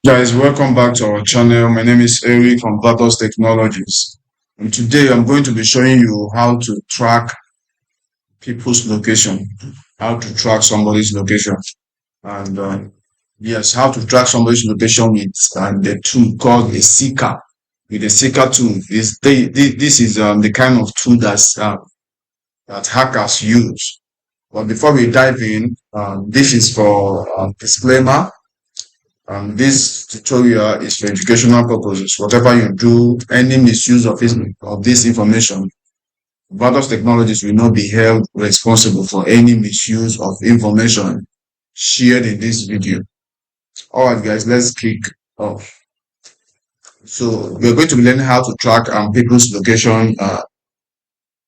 Guys, welcome back to our channel. My name is Eric from Authorized Technologies. And today I'm going to be showing you how to track people's location, how to track somebody's location. And yes, how to track somebody's location with the tool called a seeker. With a seeker tool, this is the kind of tool that hackers use. But before we dive in, this is for disclaimer. This tutorial is for educational purposes. Whatever you do, any misuse of this information, Vados Technologies will not be held responsible for any misuse of information shared in this video. Alright guys, let's kick off. So we're going to be learning how to track people's location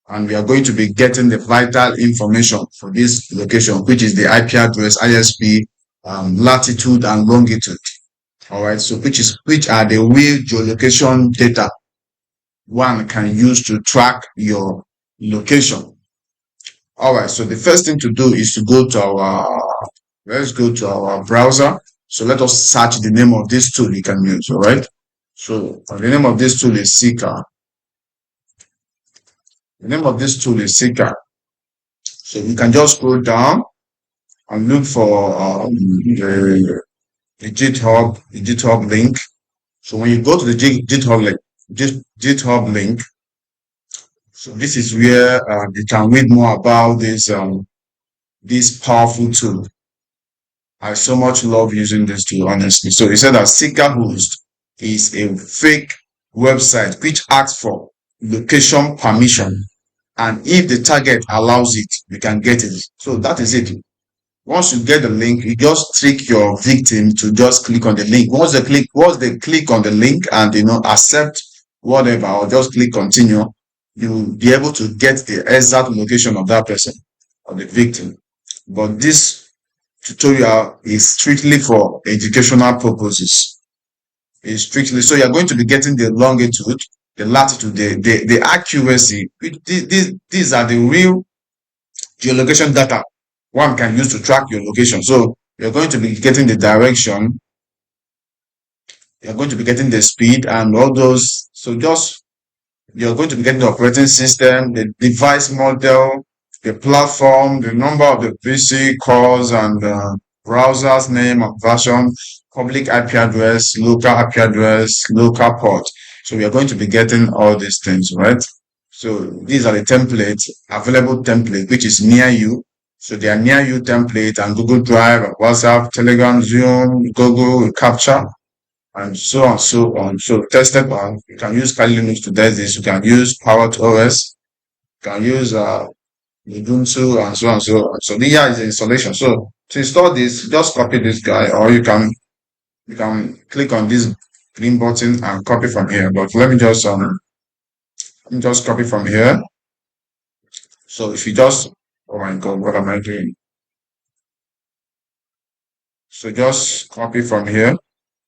and we are going to be getting the vital information for this location, which is the IP address, ISP, latitude and longitude. All right, so which are the real geolocation data one can use to track your location. All right, so the first thing to do is to go to let's go to our browser. So let us search the name of this tool you can use. All right, so the name of this tool is Seeker. The name of this tool is Seeker. So you can just go down and look for the GitHub link. So when you go to the GitHub link, so this is where you can read more about this powerful tool. I so much love using this tool, honestly. So it said that Seeker Host is a fake website which asks for location permission, and if the target allows it, you can get it. So that is it. Once you get the link, you just trick your victim to just click on the link. Once they click on the link and accept whatever, or just click continue, you'll be able to get the exact location of that person or the victim. But this tutorial is strictly for educational purposes. It's strictly so you're going to be getting the longitude, the latitude, the accuracy. These are the real geolocation data one can use to track your location. So you're going to be getting the direction, you're going to be getting the speed and all those. So you're going to be getting the operating system, the device model, the platform, the number of the PC calls and browser's name and version, public IP address, local IP address, local port. So we are going to be getting all these things, right? So these are the templates, available template, which is near you. So they are near you template and Google Drive, WhatsApp, Telegram, Zoom, Google Capture, and so on, so on. So tested on. You can use Kali Linux to test this. You can use PowerOS. You can use Ubuntu and so on, so on. So here is the installation. So to install this, just copy this guy, or you can click on this green button and copy from here. But let me just copy from here. So if you just, oh my God, what am I doing? So just copy from here.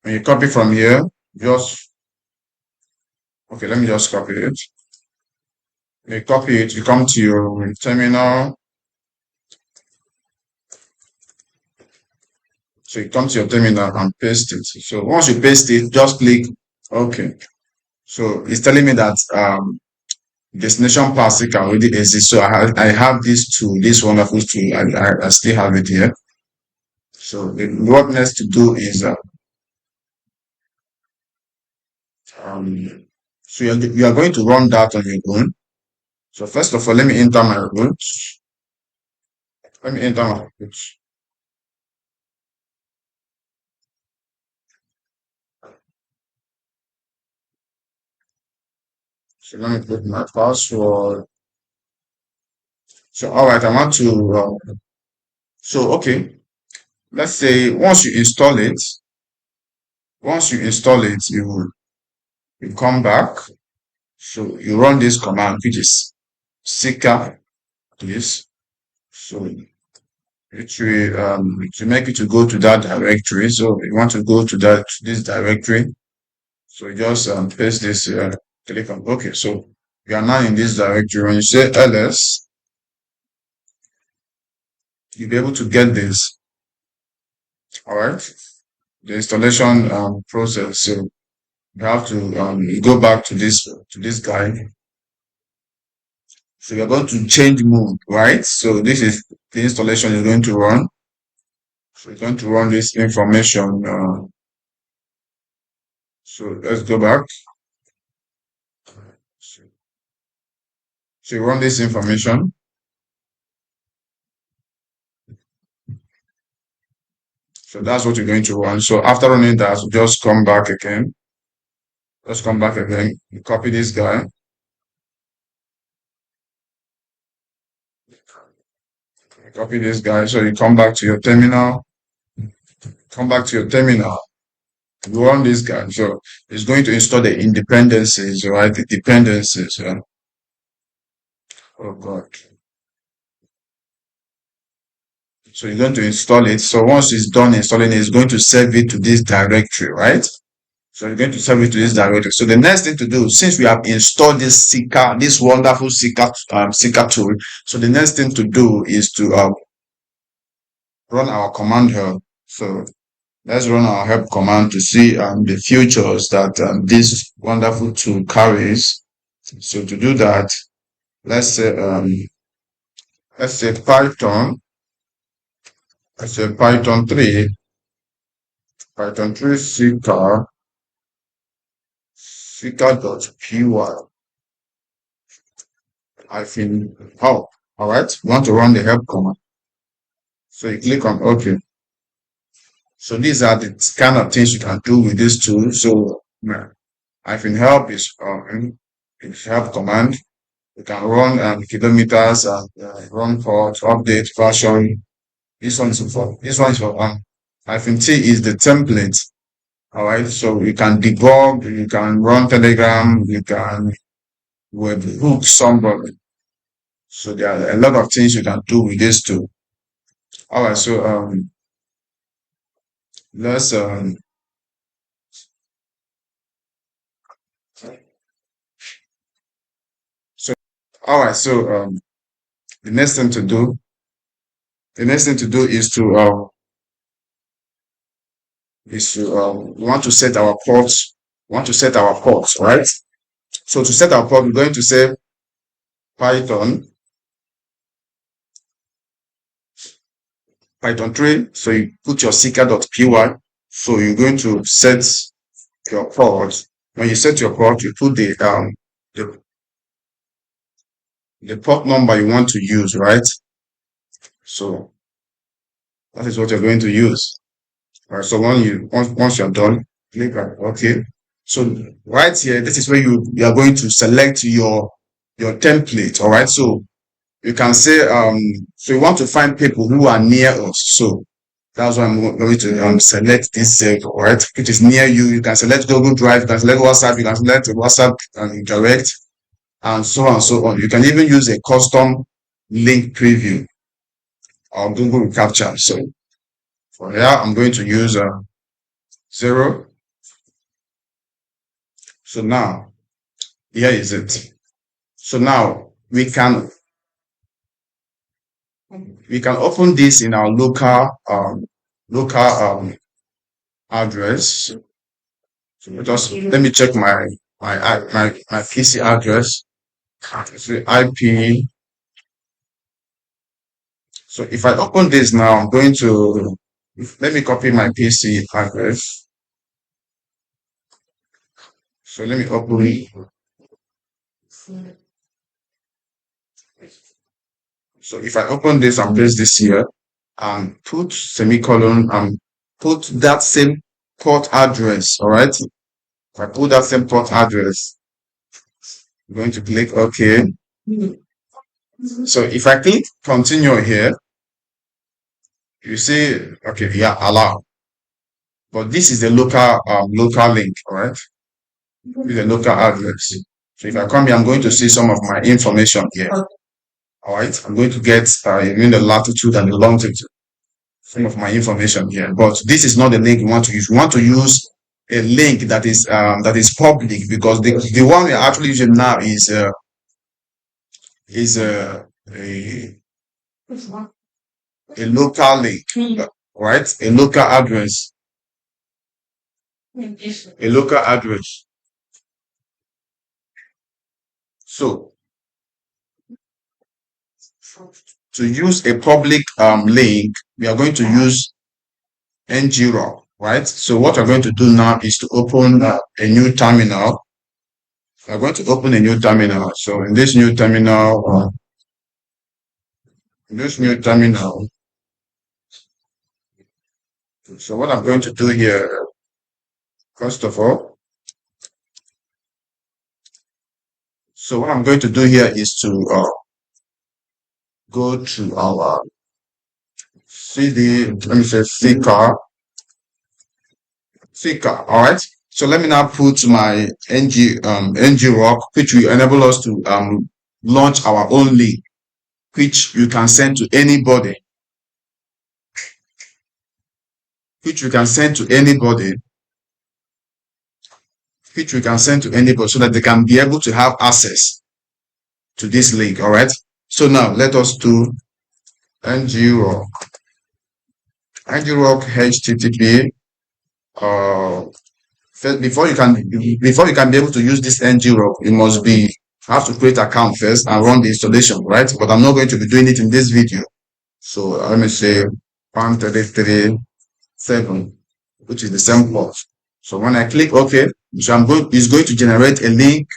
When you copy from here, okay, let me just copy it. When you copy it, you come to your terminal. So you come to your terminal and paste it. So once you paste it, just click OK. So it's telling me that destination path can already exist. So I have this tool, this wonderful tool. I still have it here. So what next to do is so you are going to run that on your own. So first of all, let me enter my root. Let me enter my root. So let me put my password. So all right, I want to. So okay, let's say once you install it, you come back. So you run this command, which is seeker, please. So it will make you to go to that directory. So you want to go to this directory. So you just paste this click on OK. So you are now in this directory. When you say ls, you'll be able to get this. All right. the installation process. So you have to go back to this guy. So you're going to change mode, right? So this is the installation you're going to run. So you're going to run this information. So let's go back. So you run this information. So that's what you're going to run. So after running that, just come back again. Just come back again. You copy this guy. You copy this guy. So you come back to your terminal. Come back to your terminal. You run this guy. So it's going to install the dependencies, right? The dependencies. Oh God. So you're going to install it. So once it's done installing it, it's going to save it to this directory, right? So you're going to save it to this directory. So the next thing to do, since we have installed this Seeker, this wonderful Seeker tool, so the next thing to do is to run our command help. So let's run our help command to see the features that this wonderful tool carries. So to do that, let's say Python. Let's say Python 3 Seeker.py. I think, oh, all right. We want to run the help command. So you click on OK. So these are the kind of things you can do with this tool. So help is help command. You can run kilometers and run for update version. This one is for T is the template. All right. So you can debug, you can run Telegram, you can webhook somebody. So there are a lot of things you can do with this tool. All right. So let's so all right. So the next thing to do is we want to set our ports. Right? So to set our port, we're going to say Python 3. So you put your seeker.py. So you're going to set your port. When you set your port, you put the the port number you want to use, right? So that is what you're going to use. All right. So once you're done, click on OK. So right here, this is where you are going to select your template. All right. So you can say so you want to find people who are near us. So that's why I'm going to select this all right, which is near you. You can select Google Drive, you can select WhatsApp, you can select WhatsApp and direct, and so on and so on. You can even use a custom link preview or Google Capture. So for here, I'm going to use 0. So now, here is it. So now we can open this in our local address. So just let me check my PC address. So IP. So if I open this now, I'm going to let me copy my PC address. So let me open. So if I open this and place this here and put semicolon and put that same port address, all right? If I put that same port address, I'm going to click OK. So if I click continue here, you see, okay, yeah, allow. But this is the local link, all right? This is the local address. So if I come here, I'm going to see some of my information here. All right, I'm going to get even the latitude and the longitude, some of my information here. But this is not the link you want to use. We want to use a link that is public, because the one we're actually using now is a local link, right? A local address. a local address. So to use a public link, we are going to use ngrok, right? So what we're going to do now is to open a new terminal. We're going to open a new terminal. So in this new terminal, so what I'm going to do here, first of all, so what I'm going to do here is to go to our CD, let me say Flickr, all right? So let me now put my ngrok, which will enable us to launch our own link, which you can send to anybody, which we can send to anybody, which we can send to anybody so that they can be able to have access to this link, all right? So now let us do ngrok, ngrok http, first, before you can be able to use this ngrok, you must be have to create an account first and run the installation, right? But I'm not going to be doing it in this video. So let me say 133.7, which is the same port. So when I click OK, so it's going to generate a link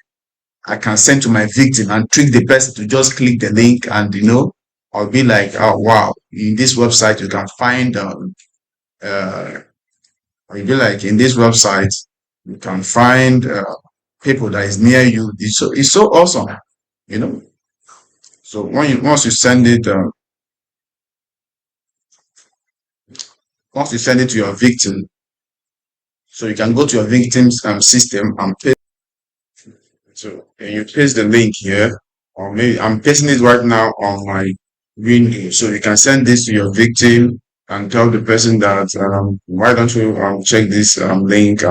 I can send to my victim and trick the person to just click the link, and I'll be like, oh wow, in this website you can find I'll be like, in this website you can find people that is near you. It's so awesome, you know. So once you send it to your victim, so you can go to your victim's system and paste. So you paste the link here, or maybe I'm pasting it right now on my window. So you can send this to your victim and tell the person that why don't you check this link?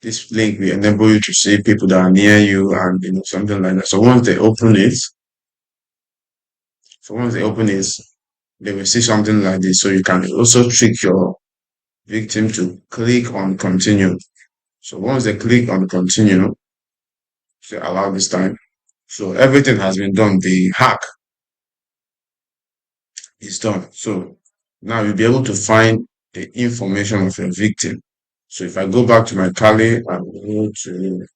This link will enable you to see people that are near you, and something like that. So once they open it, they will see something like this. So you can also trick your victim to click on continue. So once they click on continue, say allow this time. So everything has been done. The hack is done. So now you'll be able to find the information of your victim. So if I go back to my Kali and go to,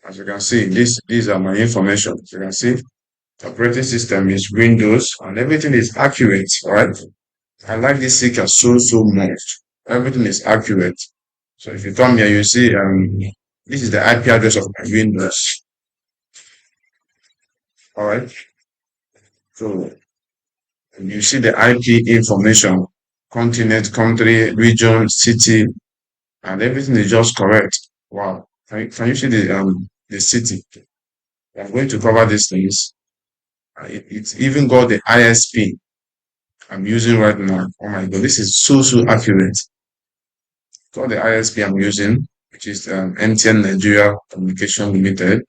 as you can see, these are my information. As you can see, the operating system is Windows and everything is accurate, right? I like this seeker so much. Everything is accurate. So if you come here, you see this is the IP address of my Windows. All right. So you see the IP information, continent, country, region, city, and everything is just correct. Wow. Can you see the city? I'm going to cover these things. It's even got the ISP I'm using right now. Oh my god, this is so accurate. Got the ISP I'm using, which is MTN Nigeria Communication Limited.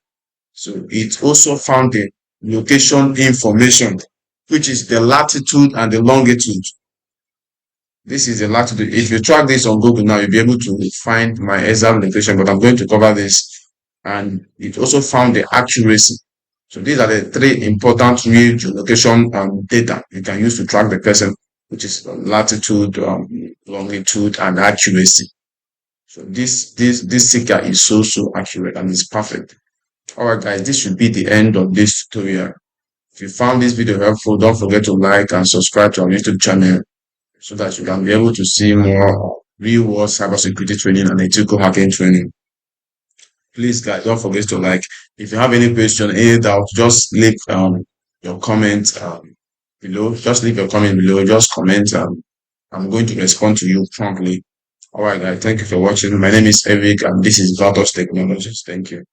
So it also found the location information, which is the latitude and the longitude. This is the latitude. If you track this on Google now, you'll be able to find my exact location, but I'm going to cover this. And it also found the accuracy. So these are the three important real geolocation data you can use to track the person, which is latitude, longitude, and accuracy. So this seeker is so accurate and it's perfect. Alright guys, this should be the end of this tutorial. If you found this video helpful, don't forget to like and subscribe to our YouTube channel so that you can be able to see more real world cybersecurity training and ethical hacking training. Please guys, don't forget to like. If you have any question, any doubt, just leave your comment below. Just leave your comment below. Just comment. I'm going to respond to you promptly. Alright guys, thank you for watching. My name is Eric and this is Vatos Technologies. Thank you.